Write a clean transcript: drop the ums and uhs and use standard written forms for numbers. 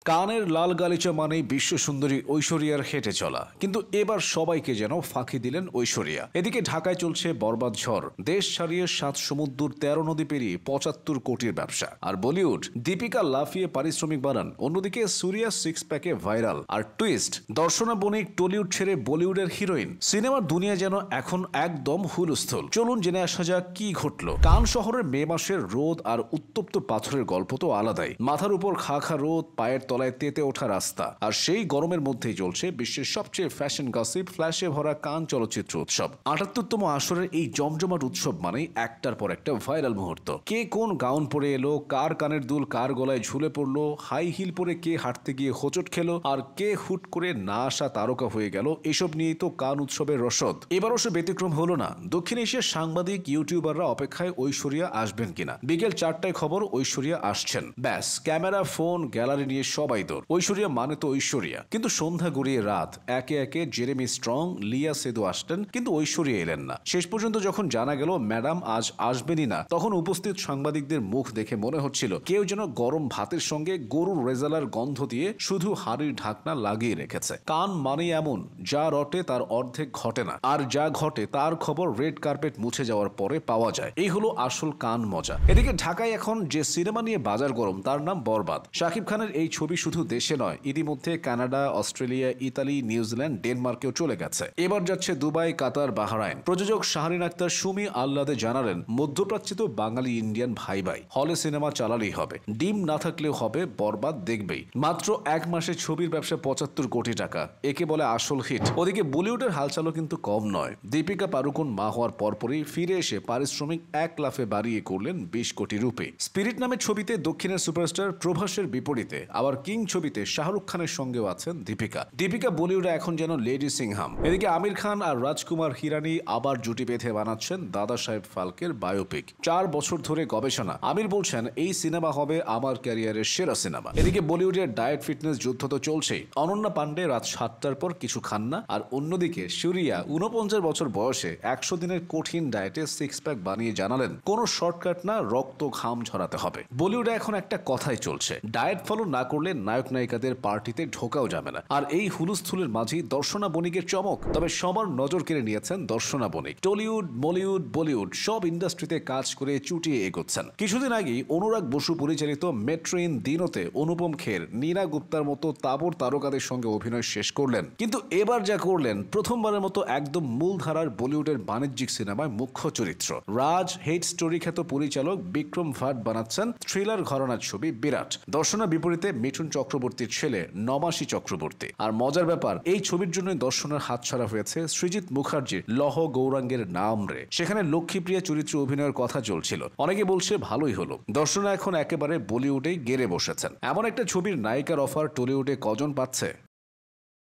কানের লাল গালিচা মানেই বিশ্ব সুন্দরী ঐশ্বরিয়ার হেঁটে চলা, কিন্তু এবার সবাইকে যেন ফাঁকি দিলেন ঐশ্বরিয়া। এদিকে ঢাকায় চলছে বরবাদ ঝড়, দেশ ছাড়িয়ে 7 সমুদ্র 13 নদী পেরিয়ে 75 কোটির ব্যবসা। আর বলিউড দীপিকা লাফিয়ে পারিশ্রমিক বাড়ান, অন্যদিকে সুরিয়া 6 প্যাকে ভাইরাল। আর টুইস্ট, দর্শনা বণিক টলিউড ছেড়ে বলিউডের হিরোইন। সিনেমার দুনিয়া যেন এখন একদম হুলস্থুল। চলুন জেনে আসা যাক কি ঘটল। কান শহরের মে মাসের রোদ আর উত্তপ্ত পাথরের গল্প তো আলাদাই। মাথার উপর খা খা রোদ, পায়ের তলায় তেতে ওঠা রাস্তা, আর সেই গরমের মধ্যেই চলছে বিশ্বের সবচেয়ে ফ্যাশন গসিপ, ফ্ল্যাশে ভরা কান চলচ্চিত্র উৎসব। 78তম আসরের এই জমজমাট উৎসব মানেই একটার পর একটা ভাইরাল মুহূর্ত। কে কোন গাউন পরে এলো, কার কানের দুল কার গলায় ঝুলে পড়লো, হাই হিল পরে কে হাঁটতে গিয়ে হোঁচট খেলো, আর কে হুট করে না আসা তারকা হয়ে গেল, এসব নিয়েই তো কান উৎসবের রসদ। এবার অবশ্য ব্যতিক্রম হলো না। দক্ষিণ এশিয়ার সাংবাদিক ইউটিউবাররা অপেক্ষায় ঐশ্বরিয়া আসবেন কিনা। বিকেল 4টায় খবর ঐশ্বরিয়া আসছেন। ব্যাস, ক্যামেরা, ফোন, গ্যালারি নিয়ে সবাই দৌড়। ঐশ্বরিয়া মানে তো ঐশ্বরিয়া। কিন্তু সন্ধ্যা গড়িয়ে রাত, একে একে জেরেমি স্ট্রং, লিয়া সেদু আসলেন, কিন্তু ঐশ্বরিয়া এলেন না। শেষ পর্যন্ত যখন জানা গেল ম্যাডাম আজ আসবেনই না, তখন উপস্থিত সাংবাদিকদের মুখ দেখে মনে হচ্ছিল কেউ যেন গরম ভাতের সঙ্গে গরুর রেজালার গন্ধ দিয়ে শুধু হাড়ির ঢাকনা লাগিয়ে রেখেছে। কান মানে এমন, যা রটে তার অর্ধেক ঘটে না, আর যা ঘটে তার খবর রেড কার্পেট মুছে যাওয়ার পরে পাওয়া যায়। এই হলো আসল কান মজা। এদিকে ঢাকায় এখন যে সিনেমা নিয়ে বাজার গরম, তার নাম বরবাদ। শাকিব খানের এই ছবি শুধু দেশে নয়, ইতিমধ্যে কানাডা, অস্ট্রেলিয়া, ইতালি, নিউজিল্যান্ড, ডেনমার্কেও চলে গেছে। এবার যাচ্ছে দুবাই, কাতার, বাহরাইন। প্রযোজক শাহরিন আক্তার সুমি আহ্লাদে জানালেন, মধ্যপ্রাচ্যে তো বাঙালি ইন্ডিয়ান ভাই ভাই, হলে সিনেমা চালালেই হবে, ডিম না থাকলেও হবে, বরবাদ দেখবেই। মাত্র 1 মাসে ছবির ব্যবসা 75 কোটি টাকা, একে বলে আসল হিট। ওদিকে বলিউডের হালচালও কিন্তু কম নয়। দীপিকা পাড়ুকোন মা হওয়ার পরপরই ফিরে এসে পারিশ্রমিক 1 লাফে বাড়িয়ে করলেন 20 কোটি রুপি। স্পিরিট নামের ছবিতে দক্ষিণের সুপারস্টার প্রভাসের বিপরীতে আবার কিং ছবিতে শাহরুখ খানের সঙ্গেও আছেন দীপিকা। দীপিকা বলিউডে এখন যেন লেডি সিংহাম। এদিকে আমির খান আর রাজকুমার হিরানি আবার জুটি বেঁধে বানাচ্ছেন দাদা সাহেব ফালকের বায়োপিক। 4 বছর ধরে গবেষণা। আমির বলছেন, এই সিনেমা হবে আমার ক্যারিয়ারের সেরা সিনেমা। এদিকে বলিউডের ডায়েট ফিটনেস যুদ্ধ তো চলছেই। অনন্যা পান্ডে রাত 7টার পর কিছু খান না, আর অন্যদিকে সুরিয়া 49 বছর বয়সে 100 দিনের কঠিন ডায়েটে 6 প্যাক বানিয়ে জানালেন, কোনো শর্টকাট না, রক্ত ঘাম ঝরাতে হবে। বলিউডে এখন একটা কথাই চলছে, ডায়েট ফলো না করলে নায়ক নায়িকাদের পার্টিতে ঢোকাও যাবে না। আর এই হুলস্থুলের মাঝেই দর্শনা বণিকের চমক। তবে সবার নজর কেড়ে নিয়েছেন দর্শনা বণিক। টলিউড, মলিউড, বলিউড সব ইন্ডাস্ট্রিতে কাজ করে চুটিয়ে এগোচ্ছেন। কিছুদিন আগেই অনুরাগ বসু পরিচালিত মেট্রো ইন দিনোতে অনুপম খের, নীনা গুপ্তার মতো তাবড় তারকাদের সঙ্গে অভিনয় শেষ করলেন। কিন্তু এবার যা করলেন, প্রথমবারের মতো একদম মূলধারার বলিউডের বাণিজ্যিক সিনেমায় মুখ্য চরিত্র। রাজ, হেট স্টোরি খ্যাত পরিচালক বিক্রম ভাট বানাচ্ছেন থ্রিলার ঘরানার ছবি বিরাট। দর্শনা বিপরীতে মিঠুন চক্রবর্তীর ছেলে নমাসী চক্রবর্তী। আর মজার ব্যাপার, এই ছবির জন্য দর্শনার হাতছাড়া হয়েছে সৃজিত মুখার্জির লহ গৌরাঙ্গের নাম রে। সেখানে লক্ষ্মীপ্রিয়া চরিত্রে অভিনয়ের কথা চলছিল। অনেকে বলছে ভালোই হলো, দর্শনা এখন একেবারে বলিউডে গেড়ে বসেছেন। এমন একটা ছবির নায়িকার অফার টলিউডে কজন পাচ্ছে?